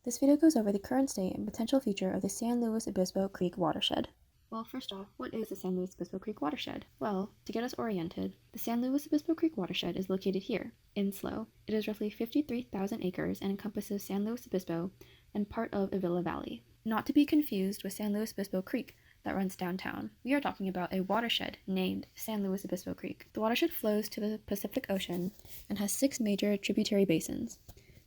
This video goes over the current state and potential future of the San Luis Obispo Creek watershed. Well, first off, what is the San Luis Obispo Creek watershed? Well, to get us oriented, the San Luis Obispo Creek watershed is located here, in SLO. It is roughly 53,000 acres and encompasses San Luis Obispo and part of Avila Valley. Not to be confused with San Luis Obispo Creek that runs downtown. We are talking about a watershed named San Luis Obispo Creek. The watershed flows to the Pacific Ocean and has 6 major tributary basins: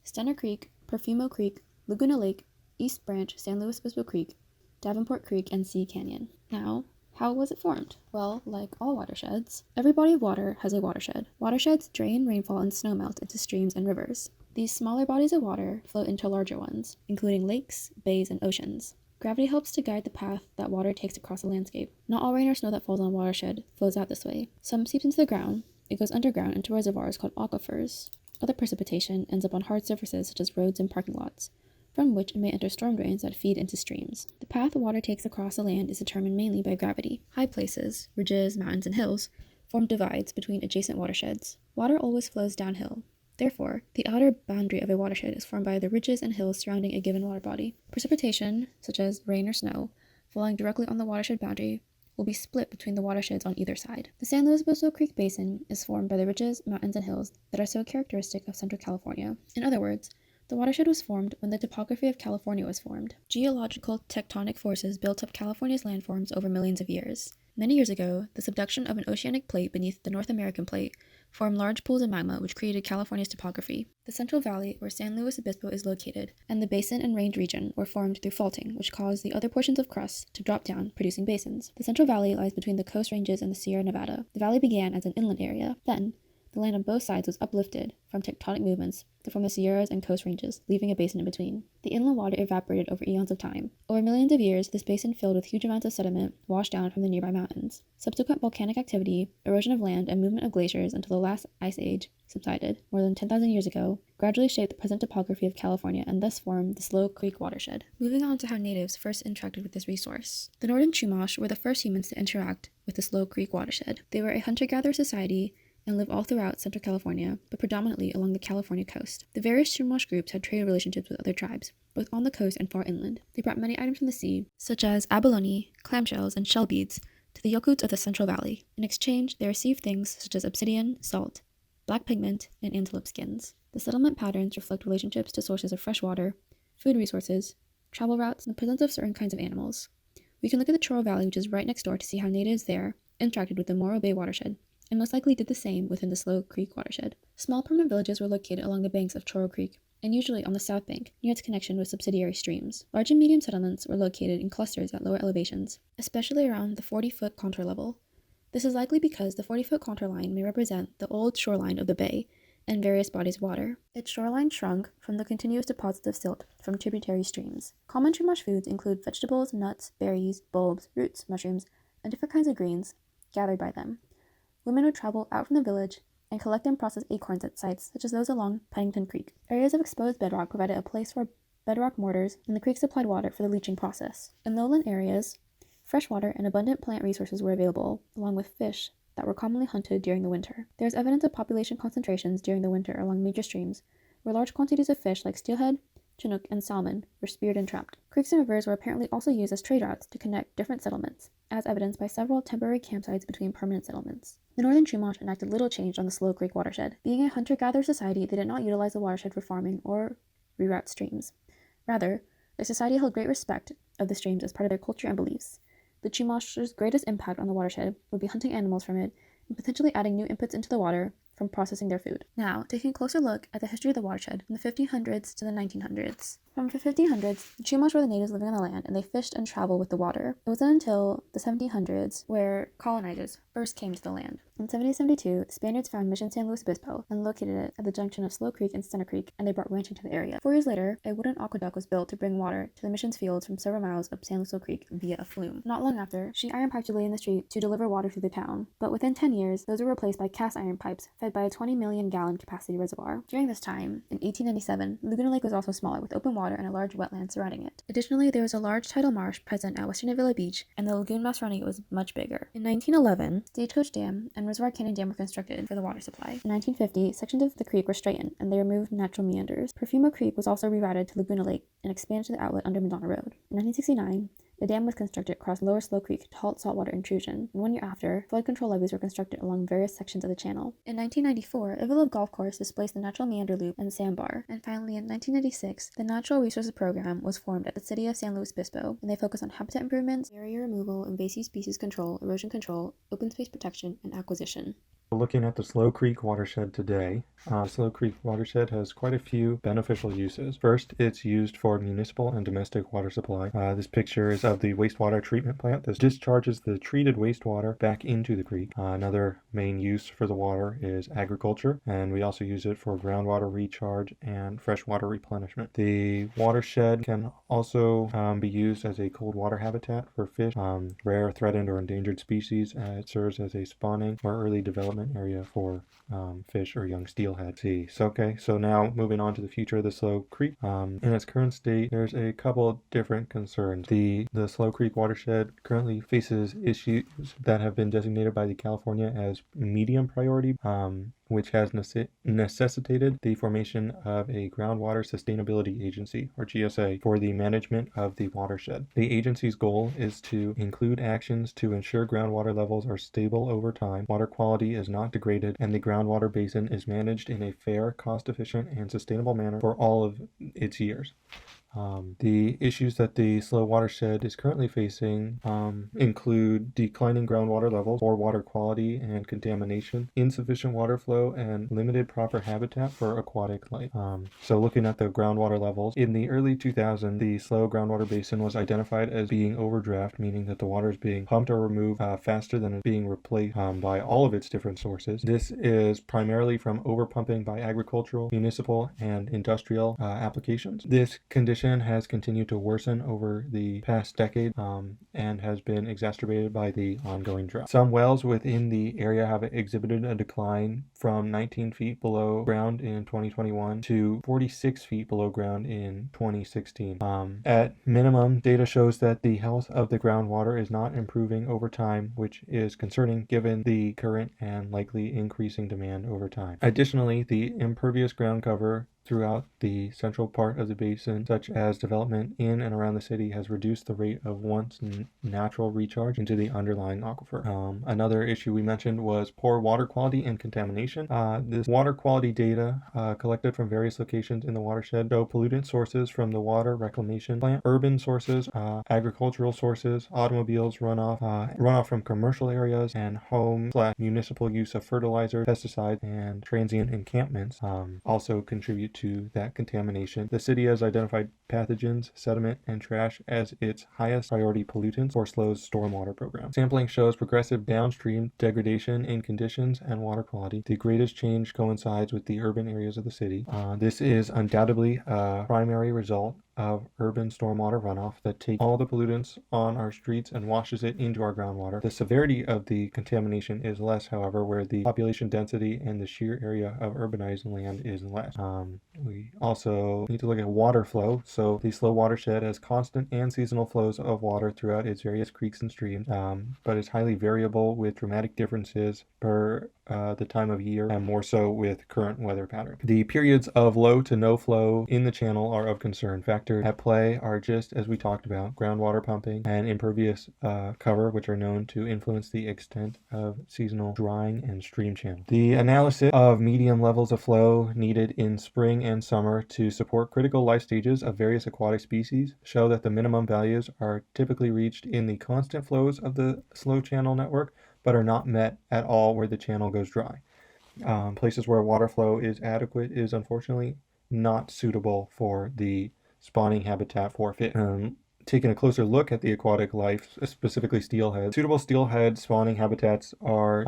Stunner Creek, Perfumo Creek, Laguna Lake, East Branch, San Luis Obispo Creek, Davenport Creek, and Sea Canyon. Now, how was it formed? Well, like all watersheds, every body of water has a watershed. Watersheds drain rainfall and snowmelt into streams and rivers. These smaller bodies of water flow into larger ones, including lakes, bays, and oceans. Gravity helps to guide the path that water takes across a landscape. Not all rain or snow that falls on a watershed flows out this way. Some seeps into the ground. It goes underground into reservoirs called aquifers. Other precipitation ends up on hard surfaces such as roads and parking lots, from which it may enter storm drains that feed into streams. The path water takes across the land is determined mainly by gravity. High places, ridges, mountains, and hills, form divides between adjacent watersheds. Water always flows downhill. Therefore, the outer boundary of a watershed is formed by the ridges and hills surrounding a given water body. Precipitation, such as rain or snow, falling directly on the watershed boundary, will be split between the watersheds on either side. The San Luis Obispo Creek Basin is formed by the ridges, mountains, and hills that are so characteristic of Central California. In other words, the watershed was formed when the topography of California was formed. Geological tectonic forces built up California's landforms over millions of years. Many years ago, the subduction of an oceanic plate beneath the North American plate formed large pools of magma which created California's topography. The Central Valley, where San Luis Obispo is located, and the basin and range region were formed through faulting, which caused the other portions of crust to drop down, producing basins. The Central Valley lies between the Coast Ranges and the Sierra Nevada. The valley began as an inland area. Then, the land on both sides was uplifted from tectonic movements to form the Sierras and Coast Ranges, leaving a basin in between. The inland water evaporated over eons of time. Over millions of years, this basin filled with huge amounts of sediment washed down from the nearby mountains. Subsequent volcanic activity, erosion of land, and movement of glaciers until the last ice age subsided, more than 10,000 years ago, gradually shaped the present topography of California and thus formed the SLO Creek watershed. Moving on to how natives first interacted with this resource. The Northern Chumash were the first humans to interact with the SLO Creek watershed. They were a hunter-gatherer society and live all throughout Central California, but predominantly along the California coast. The various Chumash groups had trade relationships with other tribes, both on the coast and far inland. They brought many items from the sea, such as abalone, clamshells, and shell beads, to the Yokuts of the Central Valley. In exchange, they received things such as obsidian, salt, black pigment, and antelope skins. The settlement patterns reflect relationships to sources of fresh water, food resources, travel routes, and the presence of certain kinds of animals. We can look at the Chorro Valley, which is right next door, to see how natives there interacted with the Morro Bay watershed, and most likely did the same within the SLO Creek watershed. Small permanent villages were located along the banks of Chorro Creek, and usually on the south bank, near its connection with subsidiary streams. Large and medium settlements were located in clusters at lower elevations, especially around the 40-foot contour level. This is likely because the 40-foot contour line may represent the old shoreline of the bay and various bodies of water. Its shoreline shrunk from the continuous deposits of silt from tributary streams. Common Chumash foods include vegetables, nuts, berries, bulbs, roots, mushrooms, and different kinds of greens gathered by them. Women would travel out from the village and collect and process acorns at sites such as those along Pennington Creek. Areas of exposed bedrock provided a place for bedrock mortars, and the creek supplied water for the leaching process. In lowland areas, fresh water and abundant plant resources were available, along with fish that were commonly hunted during the winter. There is evidence of population concentrations during the winter along major streams, where large quantities of fish like steelhead, chinook, and salmon were speared and trapped. Creeks and rivers were apparently also used as trade routes to connect different settlements, as evidenced by several temporary campsites between permanent settlements. The Northern Chumash enacted little change on the SLO Creek watershed. Being a hunter-gatherer society, they did not utilize the watershed for farming or reroute streams. Rather, the society held great respect of the streams as part of their culture and beliefs. The Chumash's greatest impact on the watershed would be hunting animals from it and potentially adding new inputs into the water from processing their food. Now, taking a closer look at the history of the watershed from the 1500s to the 1900s. From the 1500s, the Chumash were the natives living on the land, and they fished and traveled with the water. It wasn't until the 1700s where colonizers first came to the land. In 1772, the Spaniards found Mission San Luis Obispo and located it at the junction of SLO Creek and Stunner Creek, and they brought ranching to the area. 4 years later, a wooden aqueduct was built to bring water to the mission's fields from several miles up San Luis Creek via a flume. Not long after, sheet iron pipes were laid in the street to deliver water through the town, but within 10 years, those were replaced by cast iron pipes fed by a 20 million gallon capacity reservoir. During this time, in 1897, Laguna Lake was also smaller, with open water water and a large wetland surrounding it. Additionally, there was a large tidal marsh present at Western Villa Beach, and the lagoon mass surrounding it was much bigger. In 1911, Stagecoach Dam and Reservoir Canyon Dam were constructed for the water supply. In 1950, sections of the creek were straightened, and they removed natural meanders. Perfumo Creek was also rerouted to Laguna Lake and expanded to the outlet under Madonna Road. In 1969, the dam was constructed across Lower Slow Creek to halt saltwater intrusion, and 1 year after, flood control levees were constructed along various sections of the channel. In 1994, Ivalo Golf Course displaced the natural meander loop and sandbar, and finally in 1996, the Natural Resources Program was formed at the City of San Luis Obispo, and they focus on habitat improvements, barrier removal, invasive species control, erosion control, open space protection, and acquisition. Looking at the Slow Creek Watershed today, Slow Creek Watershed has quite a few beneficial uses. First, it's used for municipal and domestic water supply. This picture is of the wastewater treatment plant. This discharges the treated wastewater back into the creek. Another main use for the water is agriculture, and we also use it for groundwater recharge and freshwater replenishment. The watershed can also be used as a cold water habitat for fish, rare, threatened, or endangered species. It serves as a spawning or early development area for fish or young steelhead. So now moving on to the future of the Slow Creek. In its current state, there's a couple different concerns. The Slow Creek watershed currently faces issues that have been designated by the California as medium priority, which has necessitated the formation of a Groundwater Sustainability Agency, or GSA, for the management of the watershed. The agency's goal is to include actions to ensure groundwater levels are stable over time, water quality is not degraded, and the groundwater basin is managed in a fair, cost-efficient, and sustainable manner for all of its years. The issues that the Slow Watershed is currently facing include declining groundwater levels, poor water quality and contamination, insufficient water flow, and limited proper habitat for aquatic life. So looking at the groundwater levels, in the early 2000s, the Slow groundwater basin was identified as being overdraft, meaning that the water is being pumped or removed faster than it's being replaced by all of its different sources. This is primarily from overpumping by agricultural, municipal, and industrial applications. This condition has continued to worsen over the past decade and has been exacerbated by the ongoing drought. Some wells within the area have exhibited a decline from 19 feet below ground in 2021 to 46 feet below ground in 2016. At minimum, data shows that the health of the groundwater is not improving over time, which is concerning given the current and likely increasing demand over time. Additionally, the impervious ground cover throughout the central part of the basin, such as development in and around the city, has reduced the rate of once natural recharge into the underlying aquifer. Another issue we mentioned was poor water quality and contamination. This water quality data collected from various locations in the watershed show pollutant sources from the water reclamation plant, urban sources, agricultural sources, automobiles, runoff from commercial areas, and home/municipal use of fertilizer, pesticides, and transient encampments also contribute to that contamination. The city has identified pathogens, sediment, and trash as its highest priority pollutants for SLO's stormwater program. Sampling shows progressive downstream degradation in conditions and water quality. The greatest change coincides with the urban areas of the city. This is undoubtedly a primary result of urban stormwater runoff that takes all the pollutants on our streets and washes it into our groundwater. The severity of the contamination is less, however, where the population density and the sheer area of urbanized land is less. We also need to look at water flow. So the Slow watershed has constant and seasonal flows of water throughout its various creeks and streams, but is highly variable with dramatic differences per the time of year, and more so with current weather patterns. The periods of low to no flow in the channel are of concern. Factors at play are, just as we talked about, groundwater pumping and impervious cover, which are known to influence the extent of seasonal drying and stream channel. The analysis of medium levels of flow needed in spring and summer to support critical life stages of various aquatic species show that the minimum values are typically reached in the constant flows of the Slow channel network, but are not met at all where the channel goes dry. Places where water flow is adequate is unfortunately not suitable for the spawning habitat for fish. Taking a closer look at the aquatic life, specifically steelhead. Suitable steelhead spawning habitats are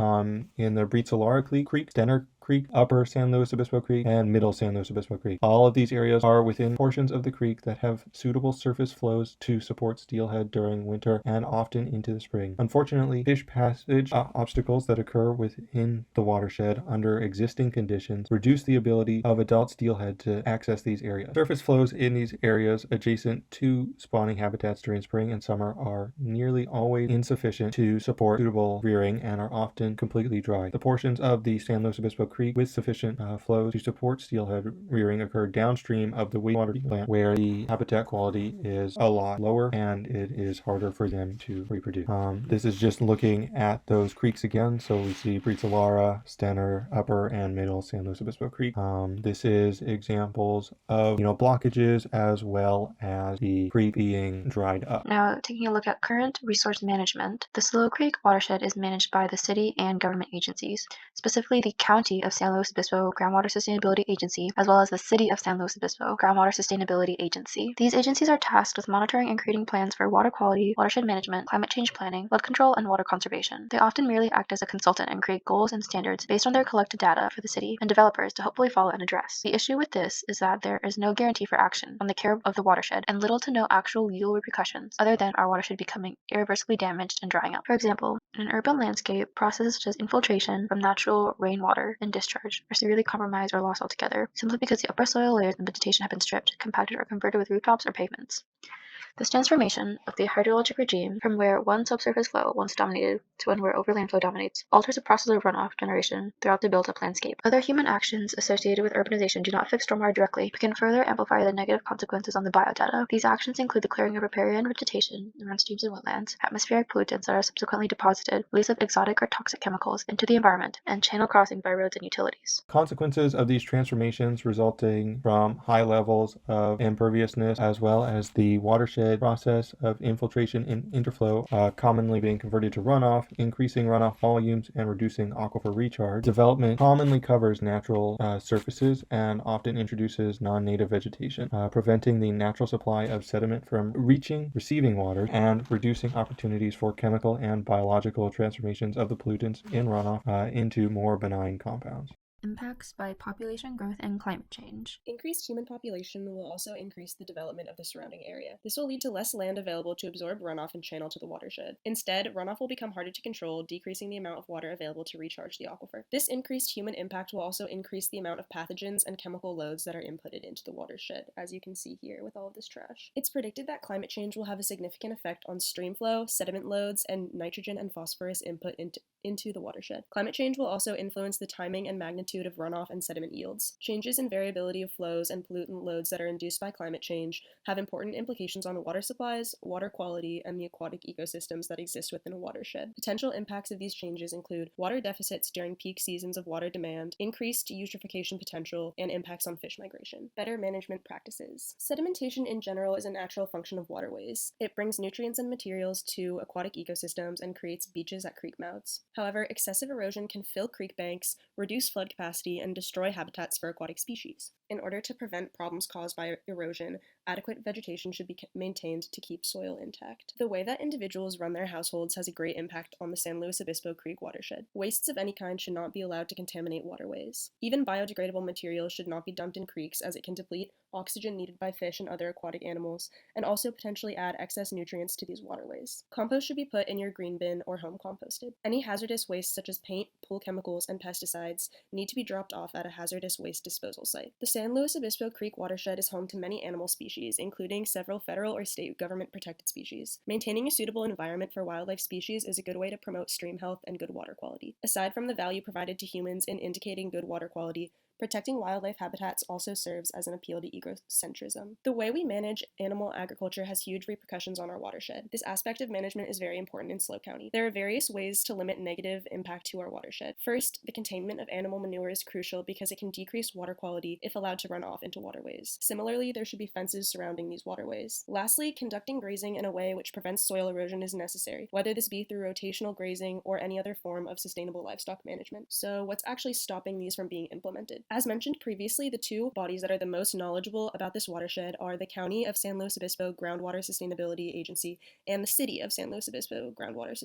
in the Breetsalara Creek, Stenner Creek, Upper San Luis Obispo Creek, and Middle San Luis Obispo Creek. All of these areas are within portions of the creek that have suitable surface flows to support steelhead during winter and often into the spring. Unfortunately, fish passage obstacles that occur within the watershed under existing conditions reduce the ability of adult steelhead to access these areas. Surface flows in these areas adjacent to spawning habitats during spring and summer are nearly always insufficient to support suitable rearing and are often completely dry. The portions of the San Luis Obispo Creek with sufficient flow to support steelhead rearing occur downstream of the wastewater plant, where the habitat quality is a lot lower and it is harder for them to reproduce. This is just looking at those creeks again. So we see Brizalara, Stenner, Upper, and Middle San Luis Obispo Creek. This is examples of blockages as well as the creek being dried up. Now, taking a look at current resource management, the Slow Creek watershed is managed by the city and government agencies, specifically the County of San Luis Obispo Groundwater Sustainability Agency, as well as the City of San Luis Obispo Groundwater Sustainability Agency. These agencies are tasked with monitoring and creating plans for water quality, watershed management, climate change planning, flood control, and water conservation. They often merely act as a consultant and create goals and standards based on their collected data for the city and developers to hopefully follow and address. The issue with this is that there is no guarantee for action on the care of the watershed and little to no actual legal repercussions other than our watershed becoming irreversibly damaged and drying up. For example, in an urban landscape, processes such as infiltration from natural rainwater and discharge are severely compromised or lost altogether, simply because the upper soil layers and vegetation have been stripped, compacted, or converted with rooftops or pavements. This transformation of the hydrologic regime from where one subsurface flow once dominated to one where overland flow dominates alters the process of runoff generation throughout the built-up landscape. Other human actions associated with urbanization do not affect stormwater directly, but can further amplify the negative consequences on the biodata. These actions include the clearing of riparian vegetation around streams and wetlands, atmospheric pollutants that are subsequently deposited, release of exotic or toxic chemicals into the environment, and channel crossing by roads and utilities. Consequences of these transformations resulting from high levels of imperviousness as well as the watershed process of infiltration and interflow commonly being converted to runoff, increasing runoff volumes and reducing aquifer recharge. Development commonly covers natural surfaces and often introduces non-native vegetation, preventing the natural supply of sediment from reaching receiving waters and reducing opportunities for chemical and biological transformations of the pollutants in runoff into more benign compounds. Impacts by population growth and climate change. Increased human population will also increase the development of the surrounding area. This will lead to less land available to absorb runoff and channel to the watershed. Instead, runoff will become harder to control, decreasing the amount of water available to recharge the aquifer. This increased human impact will also increase the amount of pathogens and chemical loads that are inputted into the watershed, as you can see here with all of this trash. It's predicted that climate change will have a significant effect on stream flow, sediment loads, and nitrogen and phosphorus input into the watershed. Climate change will also influence the timing and magnitude of runoff and sediment yields. Changes in variability of flows and pollutant loads that are induced by climate change have important implications on water supplies, water quality, and the aquatic ecosystems that exist within a watershed. Potential impacts of these changes include water deficits during peak seasons of water demand, increased eutrophication potential, and impacts on fish migration. Better management practices. Sedimentation in general is a natural function of waterways. It brings nutrients and materials to aquatic ecosystems and creates beaches at creek mouths. However, excessive erosion can fill creek banks, reduce flood capacity, and destroy habitats for aquatic species. In order to prevent problems caused by erosion, adequate vegetation should be maintained to keep soil intact. The way that individuals run their households has a great impact on the San Luis Obispo Creek watershed. Wastes of any kind should not be allowed to contaminate waterways. Even biodegradable materials should not be dumped in creeks, as it can deplete oxygen needed by fish and other aquatic animals, and also potentially add excess nutrients to these waterways. Compost should be put in your green bin or home composted. Any hazardous waste such as paint, pool chemicals, and pesticides need to be dropped off at a hazardous waste disposal site. The San Luis Obispo Creek watershed is home to many animal species, including several federal or state government protected species. Maintaining a suitable environment for wildlife species is a good way to promote stream health and good water quality. Aside from the value provided to humans in indicating good water quality, protecting wildlife habitats also serves as an appeal to ecocentrism. The way we manage animal agriculture has huge repercussions on our watershed. This aspect of management is very important in SLO County. There are various ways to limit negative impact to our watershed. First, the containment of animal manure is crucial because it can decrease water quality if allowed to run off into waterways. Similarly, there should be fences surrounding these waterways. Lastly, conducting grazing in a way which prevents soil erosion is necessary, whether this be through rotational grazing or any other form of sustainable livestock management. So what's actually stopping these from being implemented? As mentioned previously, the two bodies that are the most knowledgeable about this watershed are the County of San Luis Obispo Groundwater Sustainability Agency and the City of San Luis Obispo Groundwater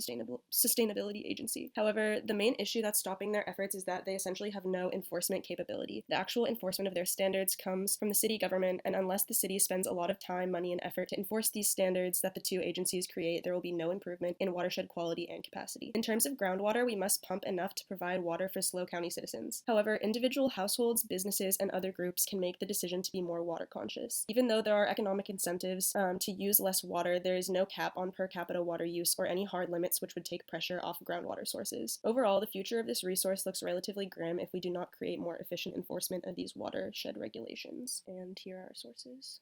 Sustainability Agency. However, the main issue that's stopping their efforts is that they essentially have no enforcement capability. The actual enforcement of their standards comes from the city government, and unless the city spends a lot of time, money, and effort to enforce these standards that the two agencies create, there will be no improvement in watershed quality and capacity. In terms of groundwater, we must pump enough to provide water for SLO County citizens. However, individual households, businesses, and other groups can make the decision to be more water conscious. Even though there are economic incentives to use less water, there is no cap on per capita water use or any hard limits which would take pressure off groundwater sources. Overall, the future of this resource looks relatively grim if we do not create more efficient enforcement of these watershed regulations. And here are our sources.